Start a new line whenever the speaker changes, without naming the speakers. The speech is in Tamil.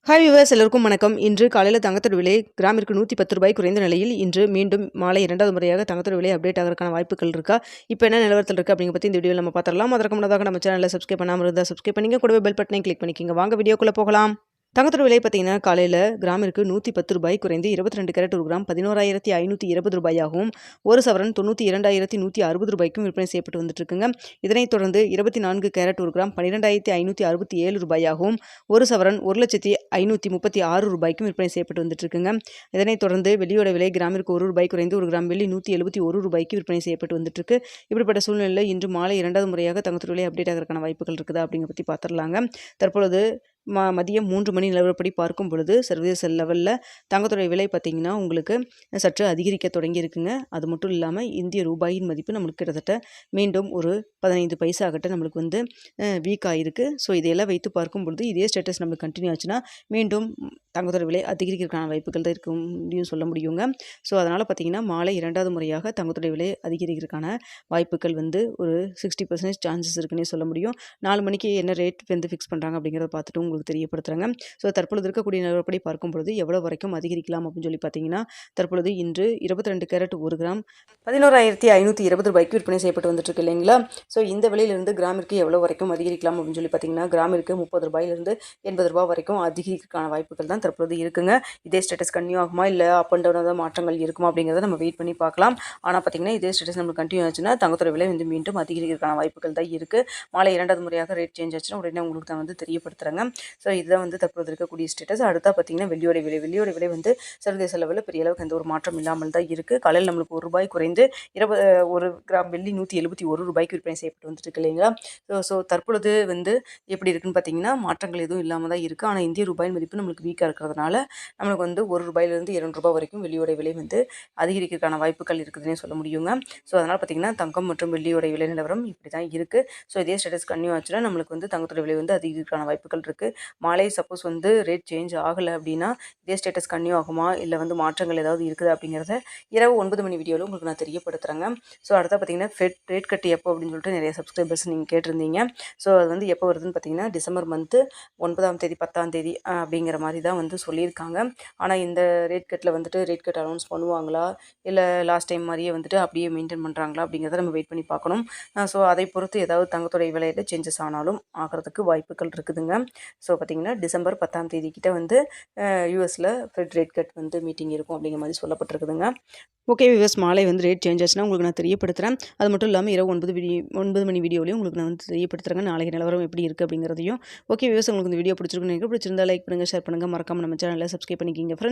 ஹாய் வியூவர்ஸ் எல்லோருக்கும் வணக்கம். இன்று காலையில் தங்கத்தோட விலை கிராமிற்கு ₹110 குறைந்த நிலையில் இன்று மீண்டும் மாலை 2வது முறையாக தங்கத்தோட விலை அப்டேட் ஆகிறதுக்கான வாய்ப்புகள் இருக்கா? இப்போ என்ன நிலவரத்தில் இருக்குது அப்படிங்க பற்றி இந்த வீடியோவில் நம்ம பார்த்துடலாம். அதற்கு முன்னதாக நம்ம சேனலை சப்ஸ்கிரைப் பண்ணாமல் இருந்தால் சப்ஸ்கிரைப் பண்ணிங்க, கூடவே பெல் பட்டனை கிளிக் பண்ணிக்கோங்க. வாங்க வீடியோக்குள்ளே போகலாம். தங்கத்தோட விலை பார்த்தீங்கன்னா காலையில் கிராமிற்கு ₹110 குறைந்து 22 கேரட் ஒரு கிராம் ₹16,520 ஆகவும், ஒரு சவரன் ₹92,160 விற்பனை செய்யப்பட்டு வந்துட்டு இருக்குங்க. இதனைத் தொடர்ந்து 24 கேரட் ஒரு கிராம் ₹12,567 ஆகவும், ஒரு சவரன் ₹1,0536 விற்பனை செய்யப்பட்டு வந்துட்டு இருக்குங்க. இதனைத் தொடர்ந்து வெள்ளியோட விலை கிராமிற்கு ₹1 குறைந்து ஒரு கிராம் வெள்ளி ₹171 விற்பனை செய்யப்பட்டு வந்துட்டு இருக்கு. இப்படிப்பட்ட சூழ்நிலையில் இன்று மாலை 2வது முறையாக தங்கத்தோட விலை அப்டேட் ஆகிறதுக்கான வாய்ப்புகள் இருக்குதா அப்படிங்க பற்றி பார்த்துடலாங்க. தற்பொழுது மதியம் 3 மணி நிலவரப்படி பார்க்கும் பொழுது சர்வதேச லெவலில் தங்கத்தோட விலை பார்த்திங்கன்னா உங்களுக்கு சற்று அதிகரிக்க தொடங்கி இருக்குங்க. அது மட்டும் இல்லாமல் இந்திய ரூபாயின் மதிப்பு நம்மளுக்கு கிட்டத்தட்ட மீண்டும் ஒரு 15 பைசா ஆகட்ட நம்மளுக்கு வந்து வீக் ஆகிருக்கு. ஸோ இதையெல்லாம் வைத்து பார்க்கும் பொழுது இதே ஸ்டேட்டஸ் நம்மளுக்கு கண்டினியூ ஆச்சுன்னா மீண்டும் தங்கத்தோட விலை அதிகரிக்கிறதுக்கான வாய்ப்புகள் தான் இருக்க முடியும் சொல்ல முடியுங்க. ஸோ அதனால் பார்த்திங்கன்னா மாலை 2வது முறையாக தங்கத்தோட விலை அதிகரிக்கிறதுக்கான வாய்ப்புகள் வந்து ஒரு 60% சான்சஸ் இருக்குன்னே சொல்ல முடியும். 4 மணிக்கு என்ன ரேட் வந்து ஃபிக்ஸ் பண்ணுறாங்க அப்படிங்கிறத பார்த்துட்டு உங்களுக்கு தெரியப்படுத்துகிறாங்க. ஸோ தற்பொழுது இருக்கக்கூடிய நிலவரப்படி பார்க்கும் பொழுது எவ்வளோ வரைக்கும் அதிகரிக்கலாம் அப்படின்னு சொல்லி பார்த்தீங்கன்னா, தற்பொழுது இன்று 22 கேரட் ஒரு கிராம் ₹11,520 விற்பனை செய்யப்பட்டு வந்துட்டு இருக்கு இல்லைங்களா? ஸோ இந்த விலையிலிருந்து கிராமிற்கு எவ்வளோ வரைக்கும் அதிகரிக்கலாம் அப்படின்னு சொல்லி பார்த்தீங்கன்னா, கிராமிற்கு ₹30 ₹80 வரைக்கும் அதிகரிக்கிறதுக்கான வாய்ப்புகள் தான் தற்பொழுது இருக்குங்க. இதே ஸ்டேட்டஸ் கண்டினியூ ஆகுமா, இல்லை அப் அண்ட் டவுனாக மாற்றங்கள் இருக்குமா அப்படிங்கிறத நம்ம வெயிட் பண்ணி பார்க்கலாம். ஆனால் பார்த்தீங்கன்னா இதே ஸ்டேட்டஸ் நம்மளுக்கு கண்டினியூ ஆச்சுன்னா தங்கத்தோட விலை வந்து மீண்டும் அதிகரிக்கிறதுக்கான வாய்ப்புகள் தான் இருக்குது. மாலை 2வது முறையாக ரேட் சேஞ்ச் ஆச்சுன்னா உடனே உங்களுக்கு தான் வந்து தெரியப்படுத்துகிறாங்க. ஸோ இதுதான் வந்து தற்போது இருக்கக்கூடிய ஸ்டேட்டஸ். அடுத்தா பார்த்தீங்கன்னா வெள்ளியோட விலை வந்து சர்வதேச லெவலில் பெரிய அளவுக்கு எந்த ஒரு மாற்றம் இல்லாமல் தான் இருக்குது. காலையில் நம்மளுக்கு ₹1 குறைந்து ஒரு கிராம் வெள்ளி ₹171 விற்பனை செய்யப்பட்டு வந்துட்டு இருக்கு இல்லைங்களா? ஸோ தற்பொழுது வந்து எப்படி இருக்குன்னு பார்த்தீங்கன்னா மாற்றங்கள் எதுவும் இல்லாமல் தான் இருக்குது. ஆனால் இந்திய ரூபாயின் மதிப்பு நம்மளுக்கு வீக்காக இருக்கிறதுனால நம்மளுக்கு வந்து ₹1 2 வரைக்கும் வெள்ளியோட விலை வந்து அதிகரிக்கிறதுக்கான வாய்ப்புகள் இருக்குதுன்னே சொல்ல முடியுங்க. ஸோ அதனால் பார்த்தீங்கன்னா தங்கம் மற்றும் வெள்ளியோட விலை நிலவரம் இப்படி தான் இருக்குது. ஸோ இதே ஸ்டேட்டஸ் கன்டினியூ ஆச்சுன்னா நம்மளுக்கு வந்து தங்கத்தோட விலை வந்து அதிகரிக்கிறதுக்கான வாய்ப்புகள் இருக்குது. மாலை சப்போஸ் வந்து ரேட் சேஞ்ச் ஆகலை அப்படின்னா இதே ஸ்டேட்டஸ் கன்டினியூ ஆகுமா, இல்லை வந்து மாற்றங்கள் ஏதாவது இருக்குது அப்படிங்கிறத இரவு 9 மணி வீடியோவில் உங்களுக்கு நான் தெரியப்படுத்துகிறேங்க. ஸோ அடுத்த பார்த்தீங்கன்னா ரேட் கட் எப்போ அப்படின்னு சொல்லிட்டு நிறைய சப்ஸ்கிரைபர்ஸ் நீங்கள் கேட்டிருந்தீங்க. ஸோ அது வந்து எப்போ வருதுன்னு பார்த்தீங்கன்னா டிசம்பர் மந்த்து 9ஆம் தேதி 10ஆம் தேதி அப்படிங்கிற மாதிரி தான் வந்து சொல்லியிருக்காங்க. ஆனால் இந்த ரேட் கட் அனௌன்ஸ் பண்ணுவாங்களா, இல்லை லாஸ்ட் டைம் மாதிரியே வந்துட்டு அப்படியே மெயின்டைன் பண்ணுறாங்களா அப்படிங்கிறத நம்ம வெயிட் பண்ணி பார்க்கணும். ஸோ அதை பொறுத்து ஏதாவது தங்கத்தோடைய விலையில் சேஞ்சஸ் ஆனாலும் ஆகிறதுக்கு வாய்ப்புகள் இருக்குதுங்க. ஸோ பார்த்திங்கன்னா டிசம்பர் 10ஆம் தேதி கிட்ட வந்து யூஎஸில் ஃபெட் ரேட் கட் வந்து மீட்டிங் இருக்கும் அப்படிங்கிற மாதிரி சொல்லப்பட்டிருக்குதுங்க. ஓகே வியூவர்ஸ், மாலை வந்து ரேட் சேஞ்ச் ஆச்சுன்னா உங்களுக்கு நான் தெரியப்படுத்துகிறேன். அது மட்டும் இல்லாமல் இரவு 9 மணி வீடியோலையும் உங்களுக்கு நான் வந்து தெரியப்படுத்துகிறேங்க நாளைக்கு நிலவரம் எப்படி இருக்குது அப்படிங்கிறதையும். ஓகே வியூவர்ஸ், உங்களுக்கு இந்த வீடியோ பிடிச்சிருக்குன்னு நினைக்கிறேன். பிடிச்சிருந்தா லைக் பண்ணுங்கள், ஷேர் பண்ணுங்கள், மறக்காமல் நம்ம சேனலை சப்ஸ்கிரைப் பண்ணிக்கிங்க ஃப்ரெண்ட்ஸ்.